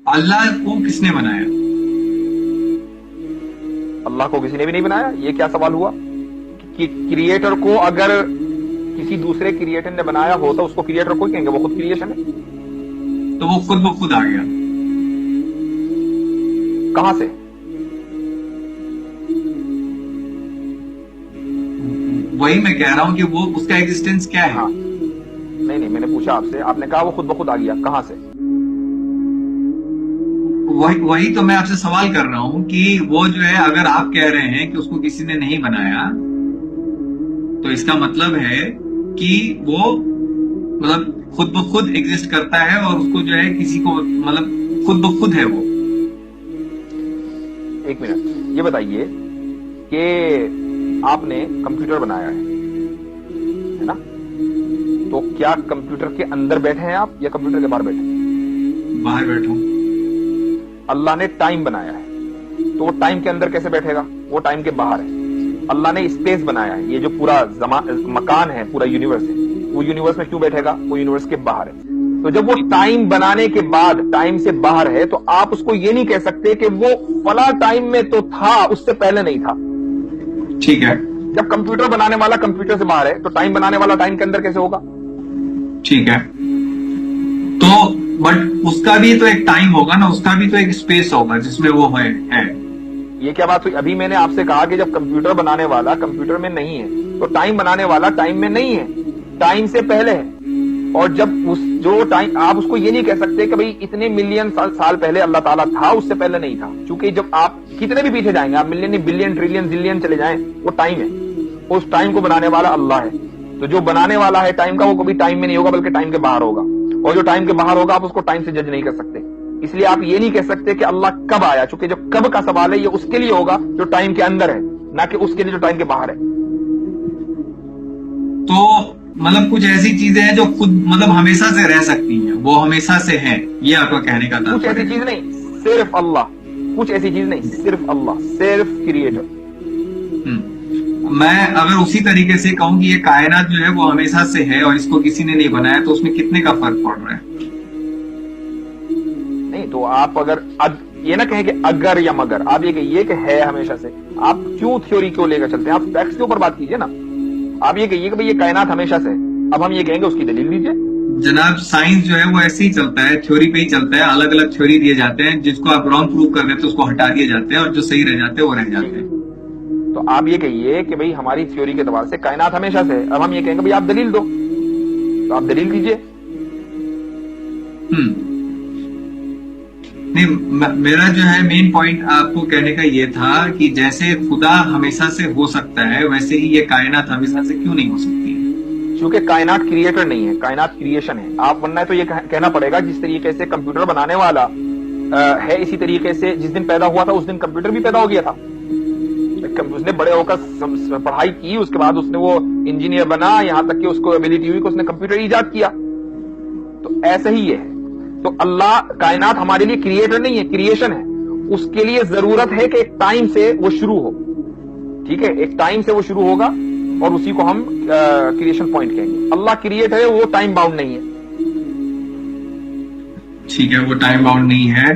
अल्लाह को किसने बनाया? अल्लाह को किसी ने भी नहीं बनाया। ये क्या सवाल हुआ कि क्रिएटर को अगर किसी दूसरे क्रिएटर ने बनाया हो तो उसको क्रिएटर को कहेंगे, वो खुद क्रिएशन है। तो वो खुद ब खुद आ गया कहां से? वही मैं कह रहा हूं कि वो उसका एग्जिस्टेंस क्या है? हाँ, नहीं, मैंने पूछा आपसे, आपने कहा वो खुद ब खुद आ गया, कहां से? वही तो मैं आपसे सवाल कर रहा हूं कि वो जो है, अगर आप कह रहे हैं कि उसको किसी ने नहीं बनाया, तो इसका मतलब है कि वो मतलब खुद ब खुद एग्जिस्ट करता है और उसको जो है किसी को मतलब खुद ब खुद है वो। एक मिनट, ये बताइए कि आपने कंप्यूटर बनाया है ना? तो क्या कंप्यूटर के अंदर बैठे हैं आप या कंप्यूटर के बाहर बैठे हैं? बाहर बैठा हूं। अल्लाह ने टाइम बनाया है, तो वो टाइम के अंदर कैसे बैठेगा? वो टाइम के बाहर है। अल्लाह ने स्पेस बनाया है, ये जो पूरा मकान है, पूरा यूनिवर्स है, वो यूनिवर्स में क्यों बैठेगा? वो यूनिवर्स के बाहर है। तो जब वो टाइम बनाने के बाद टाइम से बाहर है, तो आप उसको ये नहीं कह सकते कि वो फला टाइम में तो था, उससे पहले नहीं था। ठीक है। जब कंप्यूटर बनाने वाला कंप्यूटर से बाहर है, तो टाइम बनाने वाला टाइम के अंदर कैसे होगा? ठीक है, तो बट उसका भी तो एक टाइम होगा ना, उसका भी तो एक स्पेस होगा जिसमें वो है। ये क्या बात हुई? अभी मैंने आपसे कहा कि जब कंप्यूटर बनाने वाला कंप्यूटर में नहीं है, तो टाइम बनाने वाला टाइम में नहीं है, टाइम से पहले है। और जब उस जो टाइम, आप उसको ये नहीं कह सकते कि भाई इतने मिलियन साल पहले अल्लाह ताला था, उससे पहले नहीं था, क्योंकि जब आप कितने भी पीछे जाएंगे, आप मिलियन बिलियन ट्रिलियन जिलियन चले जाएं, वो टाइम है। उस टाइम को बनाने वाला अल्लाह है। तो जो बनाने वाला है टाइम का, वो कभी टाइम में नहीं होगा, बल्कि टाइम के बाहर होगा। और जो टाइम के बाहर होगा, आप उसको टाइम से जज नहीं कर सकते। इसलिए आप ये नहीं कह सकते कि अल्लाह कब आया, क्योंकि जो कब का सवाल है, ये उसके लिए होगा जो टाइम के अंदर है, ना कि उसके लिए जो टाइम के बाहर है। तो मतलब कुछ ऐसी चीजें हैं जो खुद मतलब हमेशा से रह सकती हैं, वो हमेशा से है, ये आपका कहने का कुछ ऐसी चीज नहीं, सिर्फ अल्लाह। कुछ ऐसी चीज नहीं, सिर्फ अल्लाह, सिर्फ क्रिएटर। मैं अगर उसी तरीके से कहूं कि ये कायनात जो है वो हमेशा से है और इसको किसी ने नहीं बनाया, तो उसमें कितने का फर्क पड़ रहा है? नहीं, तो आप अगर ये ना कहें कि अगर या मगर, आप ये कहिए कि है हमेशा से। आप क्यों थ्योरी क्यों लेकर चलते हैं? आप फैक्ट्स के ऊपर बात कीजिए ना। आप ये कहिए कि भाई ये कायनात हमेशा से है, अब हम ये कहेंगे उसकी दलील दीजिए। जनाब, साइंस जो है वो ऐसे ही चलता है, थ्योरी पे ही चलता है। अलग अलग थ्योरी दिए जाते हैं, जिसको आप रॉन्ग प्रूव कर देते हैं उसको हटा दिए जाते हैं, और जो सही रह जाते हैं वो रह जाते हैं। तो आप ये कहिए कि भाई हमारी थ्योरी के एतबार से कायनात हमेशा से है, अब हम ये कहेंगे भाई आप दलील दो, तो आप दलील दीजिए। नहीं, मेरा जो है मेन पॉइंट आपको कहने का ये था कि जैसे खुदा हमेशा से हो सकता है, वैसे ही ये कायनात हमेशा से क्यों नहीं हो सकती है? क्योंकि कायनात क्रिएटर नहीं है, कायनात क्रिएशन है। आप वरना तो ये कहना पड़ेगा जिस तरीके से कंप्यूटर बनाने वाला है, इसी तरीके से जिस दिन पैदा हुआ था उस दिन कंप्यूटर भी पैदा हो गया था। उसने बड़े होकर पढ़ाई की, उसके बाद उसने वो इंजीनियर बना, यहां तक कि उसको एबिलिटी हुई कि उसने कंप्यूटर ईजाद किया। तो ऐसा ही ये है। तो अल्लाह, कायनात हमारे लिए क्रिएटर नहीं है, क्रिएशन है। उसके लिए जरूरत है कि एक टाइम से वो शुरू हो। ठीक है, एक टाइम से वो शुरू होगा और उसी को हम क्रिएशन पॉइंट कहेंगे। अल्लाह क्रिएटर है, वो टाइम बाउंड नहीं है। ठीक है, वो टाइम बाउंड नहीं है।